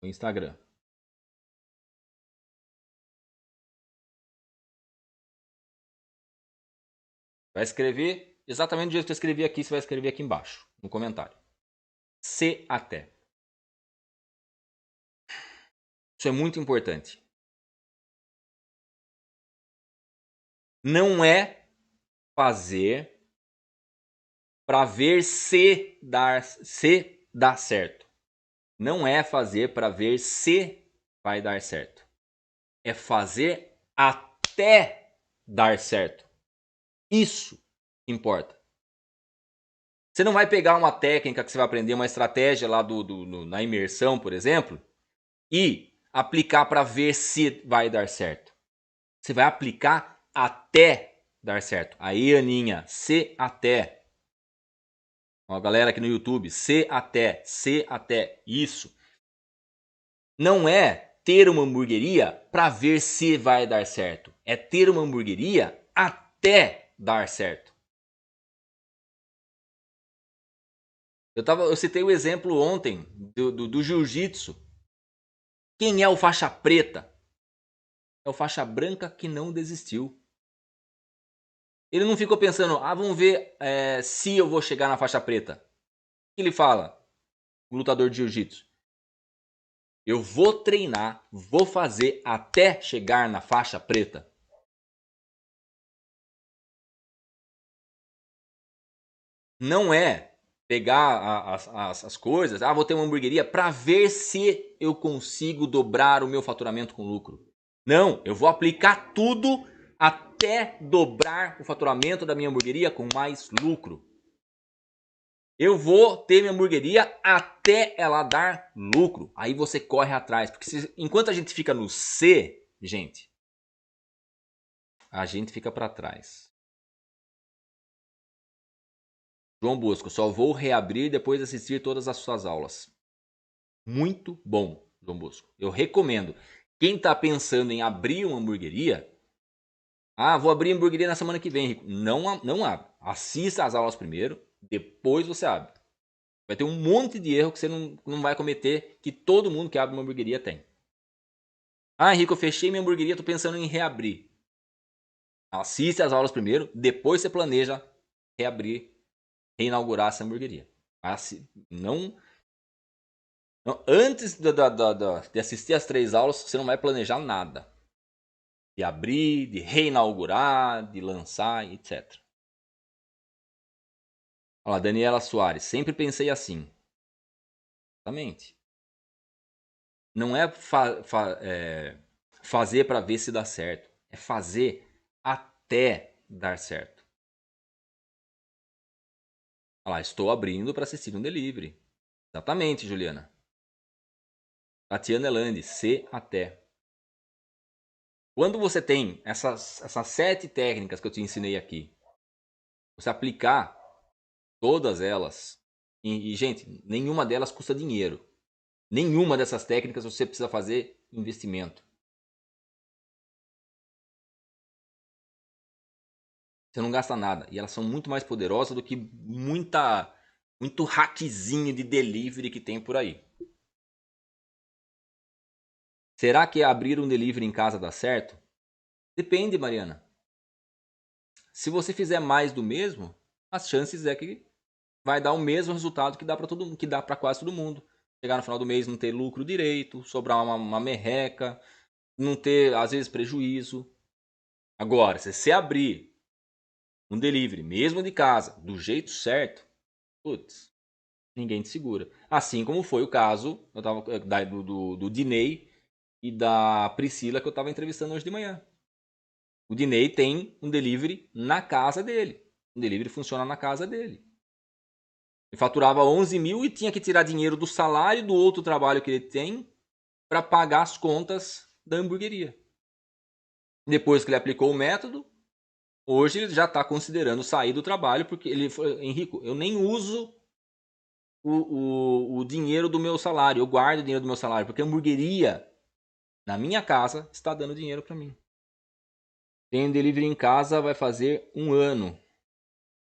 Instagram. Vai escrever exatamente do jeito que eu escrevi aqui, você vai escrever aqui embaixo, no comentário. C/até. Isso é muito importante. Não é fazer para ver se dá certo. Não é fazer para ver se vai dar certo. É fazer até dar certo. Isso importa. Você não vai pegar uma técnica que você vai aprender, uma estratégia lá na imersão, por exemplo, e aplicar para ver se vai dar certo. Você vai aplicar até dar certo. Aí, Aninha, se até. Ó, galera aqui no YouTube, se até. Isso. Não é ter uma hamburgueria para ver se vai dar certo. É ter uma hamburgueria até dar certo. Eu citei o exemplo ontem do jiu-jitsu. Quem é o faixa preta? É o faixa branca que não desistiu. Ele não ficou pensando, vamos ver se eu vou chegar na faixa preta. O que ele fala? O lutador de jiu-jitsu. Eu vou treinar, vou fazer até chegar na faixa preta. Não é pegar as coisas, vou ter uma hamburgueria para ver se eu consigo dobrar o meu faturamento com lucro. Não, eu vou aplicar tudo até dobrar o faturamento da minha hamburgueria com mais lucro. Eu vou ter minha hamburgueria até ela dar lucro. Aí você corre atrás. Porque enquanto a gente fica no C, gente, a gente fica para trás. João Bosco, só vou reabrir depois de assistir todas as suas aulas. Muito bom, João Bosco. Eu recomendo. Quem está pensando em abrir uma hamburgueria, vou abrir hamburgueria na semana que vem, Rico. Não abre. Assista as aulas primeiro, depois você abre. Vai ter um monte de erro que você não vai cometer, que todo mundo que abre uma hamburgueria tem. Henrique, eu fechei minha hamburgueria, tô pensando em reabrir. Assiste as aulas primeiro, depois você planeja reabrir, reinaugurar essa hamburgueria. Antes de assistir as 3 aulas, você não vai planejar nada. De abrir, de reinaugurar, de lançar, etc. Olha lá, Daniela Soares, sempre pensei assim. Exatamente. Não é fazer para ver se dá certo. É fazer até dar certo. Olha lá, estou abrindo para assistir um delivery. Exatamente, Juliana. Tatiana Elandi, C até. Quando você tem essas 7 técnicas que eu te ensinei aqui, você aplicar todas elas, e gente, nenhuma delas custa dinheiro. Nenhuma dessas técnicas você precisa fazer investimento. Você não gasta nada. E elas são muito mais poderosas do que muito hackzinho de delivery que tem por aí. Será que abrir um delivery em casa dá certo? Depende, Mariana. Se você fizer mais do mesmo, as chances é que vai dar o mesmo resultado que dá para todo mundo, que dá para quase todo mundo. Chegar no final do mês não ter lucro direito, sobrar uma merreca, não ter às vezes prejuízo. Agora, se você abrir um delivery, mesmo de casa, do jeito certo, putz, ninguém te segura. Assim como foi o caso do Dinei e da Priscila que eu estava entrevistando hoje de manhã. O Dinei tem um delivery na casa dele. O delivery funciona na casa dele. Ele faturava 11 mil e tinha que tirar dinheiro do salário do outro trabalho que ele tem para pagar as contas da hamburgueria. Depois que ele aplicou o método, hoje ele já está considerando sair do trabalho porque ele falou, Henrico, eu nem uso o dinheiro do meu salário, eu guardo o dinheiro do meu salário, porque a hamburgueria na minha casa está dando dinheiro para mim. Tem um delivery em casa, vai fazer 1 ano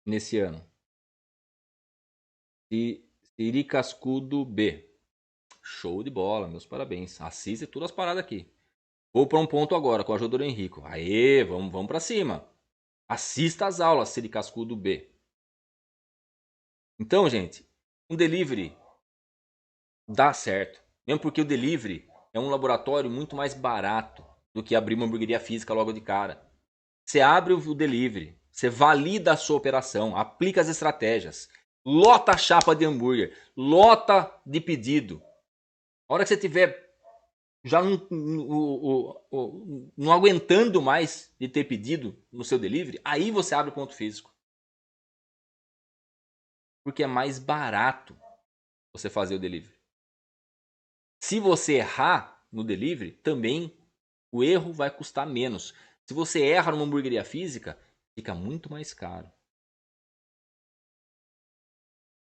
nesse ano. Siri Cascudo B. Show de bola, meus parabéns. Assiste todas as paradas aqui. Vou para um ponto agora com a ajuda do Henrico. Aê, vamos para cima. Assista as aulas, Siri Cascudo B. Então, gente, um delivery dá certo. Mesmo porque o delivery é um laboratório muito mais barato do que abrir uma hamburgueria física logo de cara. Você abre o delivery, você valida a sua operação, aplica as estratégias, lota a chapa de hambúrguer, lota de pedido. A hora que você tiver já não aguentando mais de ter pedido no seu delivery, aí você abre o ponto físico. Porque é mais barato você fazer o delivery. Se você errar no delivery, também o erro vai custar menos. Se você erra numa hamburgueria física, fica muito mais caro.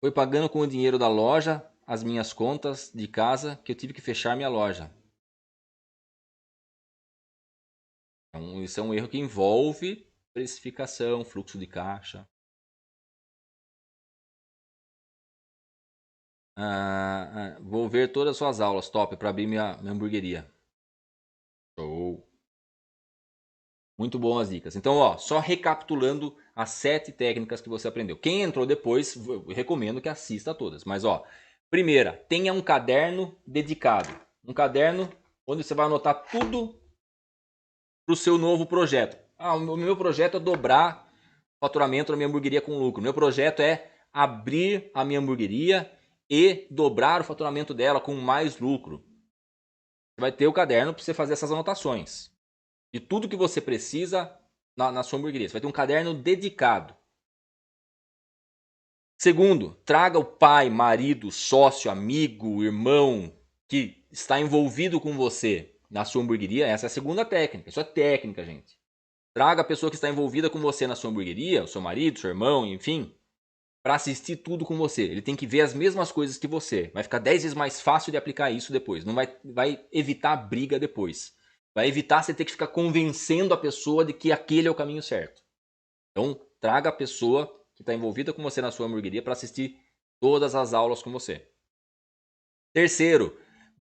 Foi pagando com o dinheiro da loja as minhas contas de casa que eu tive que fechar minha loja. Então, isso é um erro que envolve precificação, fluxo de caixa. Vou ver todas as suas aulas, top, para abrir minha hamburgueria. Show. Muito boas dicas. Então, só recapitulando as 7 técnicas que você aprendeu. Quem entrou depois, eu recomendo que assista a todas. Mas, primeira, tenha um caderno dedicado. Um caderno onde você vai anotar tudo para o seu novo projeto. O meu projeto é dobrar o faturamento da minha hamburgueria com lucro. O meu projeto é abrir a minha hamburgueria e dobrar o faturamento dela com mais lucro. Você vai ter o caderno para você fazer essas anotações. De tudo que você precisa na sua hamburgueria. Você vai ter um caderno dedicado. Segundo, traga o pai, marido, sócio, amigo, irmão que está envolvido com você na sua hamburgueria. Essa é a segunda técnica. Isso é técnica, gente. Traga a pessoa que está envolvida com você na sua hamburgueria, o seu marido, seu irmão, enfim. para assistir tudo com você. Ele tem que ver as mesmas coisas que você. Vai ficar 10 vezes mais fácil de aplicar isso depois. Não vai evitar briga depois. Vai evitar você ter que ficar convencendo a pessoa de que aquele é o caminho certo. Então, traga a pessoa que está envolvida com você na sua hamburgueria para assistir todas as aulas com você. Terceiro,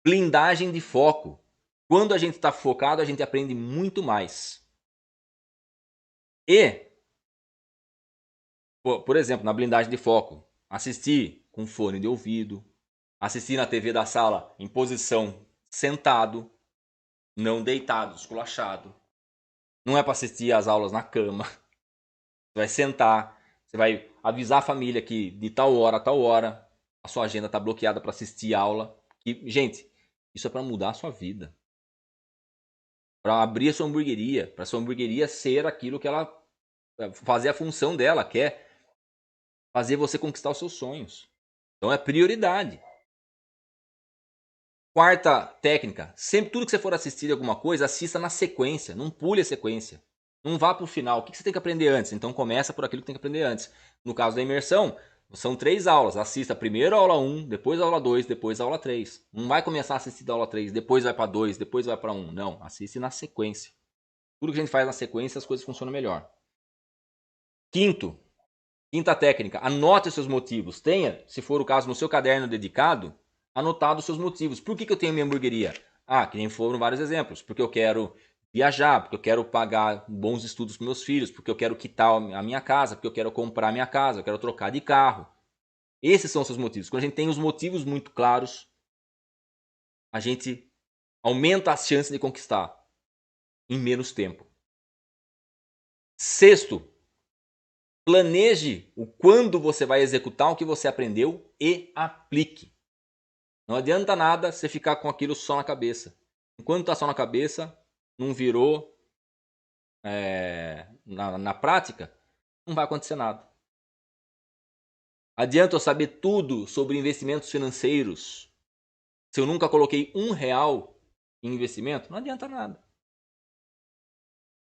blindagem de foco. Quando a gente está focado, a gente aprende muito mais. E, por exemplo, na blindagem de foco, assistir com fone de ouvido, assistir na TV da sala em posição sentado, não deitado, esculachado. Não é para assistir as aulas na cama. Você vai sentar, você vai avisar a família que de tal hora a tal hora a sua agenda está bloqueada para assistir aula. E, gente, isso é para mudar a sua vida. Para abrir a sua hamburgueria, para a sua hamburgueria ser aquilo que ela fazer a função dela, que é fazer você conquistar os seus sonhos. Então é prioridade. Quarta técnica, sempre tudo que você for assistir alguma coisa, assista na sequência, não pule a sequência. Não vá para o final. O que você tem que aprender antes? Então começa por aquilo que tem que aprender antes. No caso da imersão, são 3 aulas. Assista primeiro a aula 1, depois a aula 2, depois a aula 3. Não vai começar a assistir da aula 3, depois vai para 2, depois vai para 1. Não, assiste na sequência. Tudo que a gente faz na sequência, as coisas funcionam melhor. Quinta técnica, anote os seus motivos. Tenha, se for o caso, no seu caderno dedicado, anotado os seus motivos. Por que eu tenho minha hamburgueria? Que nem foram vários exemplos. Porque eu quero viajar, porque eu quero pagar bons estudos para meus filhos, porque eu quero quitar a minha casa, porque eu quero comprar a minha casa, eu quero trocar de carro. Esses são os seus motivos. Quando a gente tem os motivos muito claros, a gente aumenta as chances de conquistar em menos tempo. Sexto, planeje o quando você vai executar o que você aprendeu e aplique. Não adianta nada você ficar com aquilo só na cabeça. Enquanto está só na cabeça, não virou na prática, não vai acontecer nada. Adianta eu saber tudo sobre investimentos financeiros se eu nunca coloquei R$1 em investimento? Não adianta nada.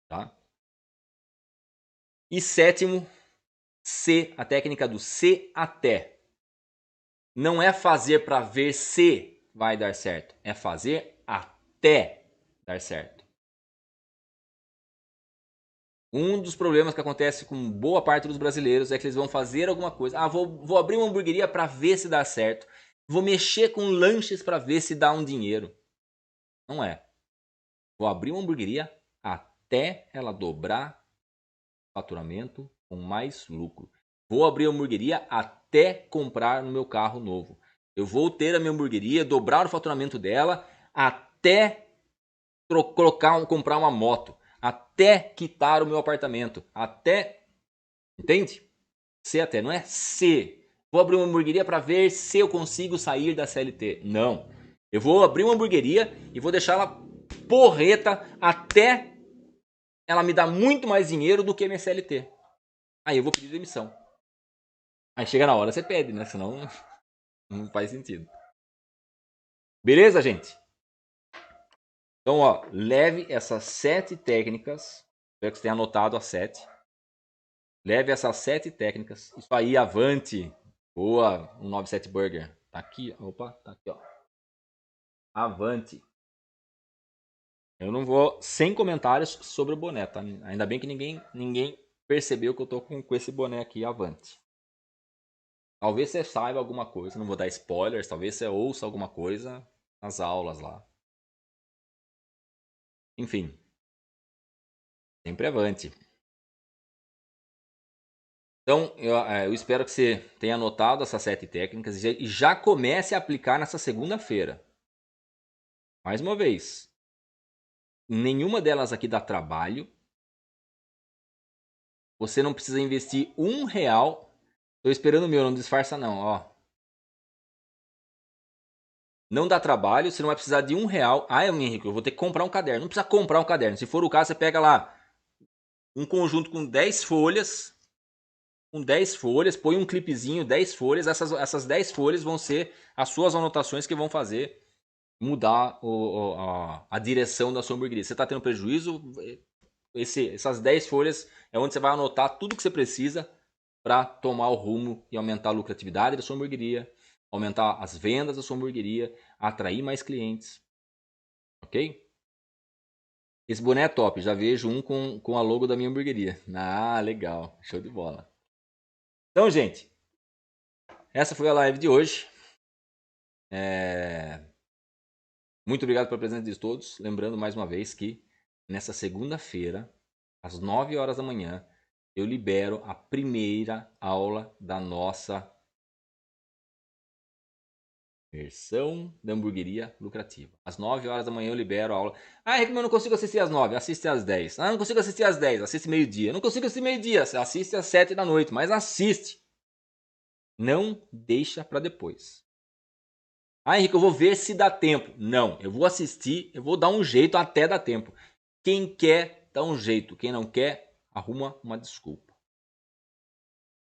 Tá? E sétimo, a técnica do se até. Não é fazer para ver se vai dar certo, é fazer até dar certo. Um dos problemas que acontece com boa parte dos brasileiros é que eles vão fazer alguma coisa. Vou abrir uma hamburgueria para ver se dá certo. Vou mexer com lanches para ver se dá um dinheiro. Não é. Vou abrir uma hamburgueria até ela dobrar o faturamento com mais lucro. Vou abrir uma hamburgueria até comprar no meu carro novo. Eu vou ter a minha hamburgueria, dobrar o faturamento dela até comprar uma moto. Até quitar o meu apartamento. Até. Entende? Se até. Não é se. Vou abrir uma hamburgueria para ver se eu consigo sair da CLT. Não. Eu vou abrir uma hamburgueria e vou deixar ela porreta até ela me dar muito mais dinheiro do que a minha CLT. Aí eu vou pedir demissão. Aí chega na hora, você pede, né? Senão não faz sentido. Beleza, gente? Então, leve essas 7 técnicas. Espero que você tenha anotado as 7. Leve essas 7 técnicas. Isso aí, avante. Boa, 197 Burger. Tá aqui, opa, tá aqui, ó. Avante. Eu não vou sem comentários sobre o boné, tá? Ainda bem que ninguém percebeu que eu tô com esse boné aqui, avante. Talvez você saiba alguma coisa, não vou dar spoilers, talvez você ouça alguma coisa nas aulas lá. Enfim. Sempre avante. Então, eu espero que você tenha anotado essas 7 técnicas e já comece a aplicar nessa segunda-feira. Mais uma vez, nenhuma delas aqui dá trabalho. Você não precisa investir R$1. Tô esperando o meu, não disfarça não, ó. Não dá trabalho, você não vai precisar de R$1. Henrique, eu vou ter que comprar um caderno. Não precisa comprar um caderno. Se for o caso, você pega lá um conjunto com 10 folhas. Com 10 folhas, põe um clipezinho, 10 folhas. Essas 10 folhas vão ser as suas anotações que vão fazer mudar a direção da sua hamburgueria. Você está tendo prejuízo? Essas 10 folhas é onde você vai anotar tudo que você precisa para tomar o rumo e aumentar a lucratividade da sua hamburgueria, aumentar as vendas da sua hamburgueria, atrair mais clientes. Ok? Esse boné é top, já vejo um com a logo da minha hamburgueria. Ah, legal, show de bola. Então, gente, essa foi a live de hoje. Muito obrigado pela presença de todos. Lembrando mais uma vez que nessa segunda-feira, às 9 horas da manhã, eu libero a primeira aula da nossa versão da hamburgueria lucrativa. Às 9 horas da manhã eu libero a aula. Ah, Henrique, mas eu não consigo assistir às 9, assiste às 10. Ah, não consigo assistir às 10, assiste meio-dia. Não consigo assistir meio-dia, assiste às 7 da noite, mas assiste. Não deixa para depois. Ah, Henrique, eu vou ver se dá tempo. Não, eu vou assistir, eu vou dar um jeito até dar tempo. Quem quer, dá um jeito. Quem não quer, arruma uma desculpa.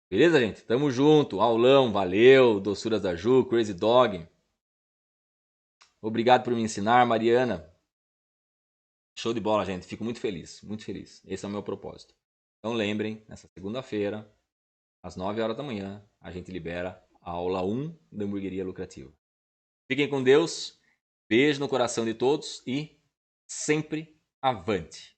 Beleza, gente? Tamo junto. Aulão, valeu. Doçuras da Ju, Crazy Dog. Obrigado por me ensinar, Mariana. Show de bola, gente. Fico muito feliz, muito feliz. Esse é o meu propósito. Então lembrem, nessa segunda-feira, às 9 horas da manhã, a gente libera a aula 1 da hamburgueria lucrativa. Fiquem com Deus. Beijo no coração de todos e sempre avante.